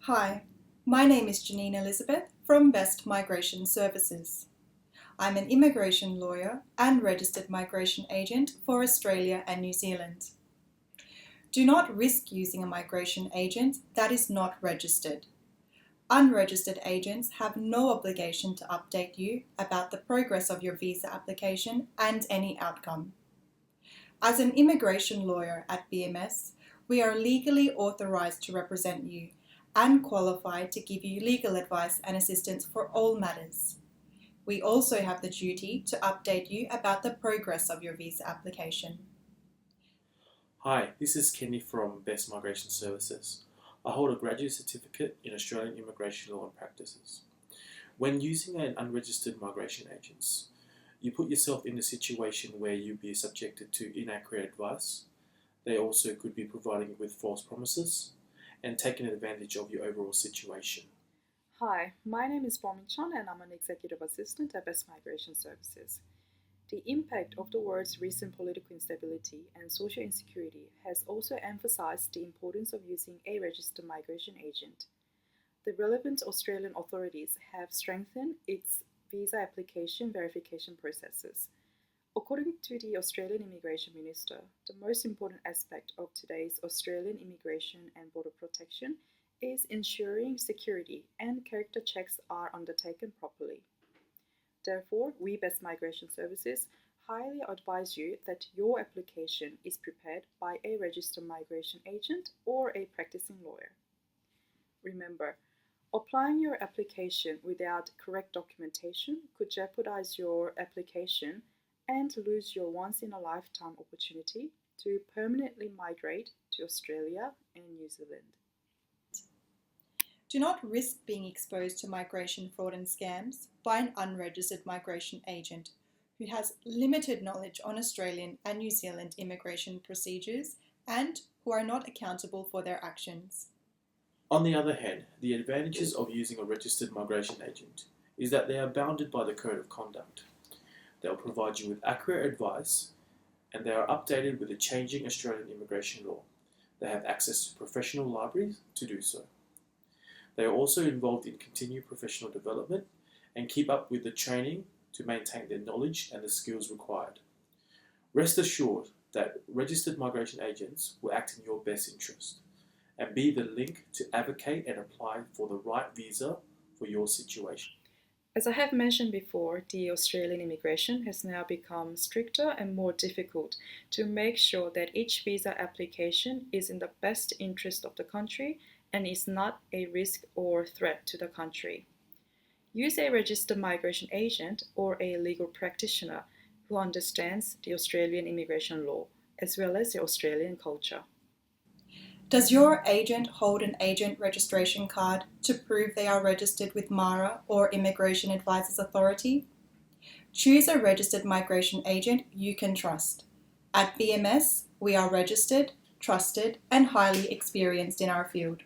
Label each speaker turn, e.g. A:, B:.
A: Hi, my name is Janine Elizabeth from Best Migration Services. I'm an immigration lawyer and registered migration agent for Australia and New Zealand. Do not risk using a migration agent that is not registered. Unregistered agents have no obligation to update you about the progress of your visa application and any outcome. As an immigration lawyer at BMS, we are legally authorised to represent you and qualified to give you legal advice and assistance for all matters. We also have the duty to update you about the progress of your visa application.
B: Hi, this is Kenny from Best Migration Services. I hold a graduate certificate in Australian immigration law and practices. When using an unregistered migration agent, you put yourself in a situation where you'll be subjected to inaccurate advice. They also could be providing you with false promises and taking advantage of your overall situation.
C: Hi, my name is Bomin Chan and I'm an Executive Assistant at Best Migration Services. The impact of the world's recent political instability and social insecurity has also emphasized the importance of using a registered migration agent. The relevant Australian authorities have strengthened its visa application verification processes. According to the Australian Immigration Minister, the most important aspect of today's Australian immigration and border protection is ensuring security and character checks are undertaken properly. Therefore, we Best Migration Services highly advise you that your application is prepared by a registered migration agent or a practicing lawyer. Remember, applying your application without correct documentation could jeopardize your application and lose your once-in-a-lifetime opportunity to permanently migrate to Australia and New Zealand.
A: Do not risk being exposed to migration fraud and scams by an unregistered migration agent who has limited knowledge on Australian and New Zealand immigration procedures and who are not accountable for their actions.
B: On the other hand, the advantages of using a registered migration agent is that they are bounded by the Code of Conduct. They will provide you with accurate advice and they are updated with the changing Australian immigration law. They have access to professional libraries to do so. They are also involved in continued professional development and keep up with the training to maintain their knowledge and the skills required. Rest assured that registered migration agents will act in your best interest and be the link to advocate and apply for the right visa for your situation.
C: As I have mentioned before, the Australian immigration has now become stricter and more difficult to make sure that each visa application is in the best interest of the country and is not a risk or threat to the country. Use a registered migration agent or a legal practitioner who understands the Australian immigration law as well as the Australian culture.
A: Does your agent hold an agent registration card to prove they are registered with MARA or Immigration Advisors Authority? Choose a registered migration agent you can trust. At BMS, we are registered, trusted, and highly experienced in our field.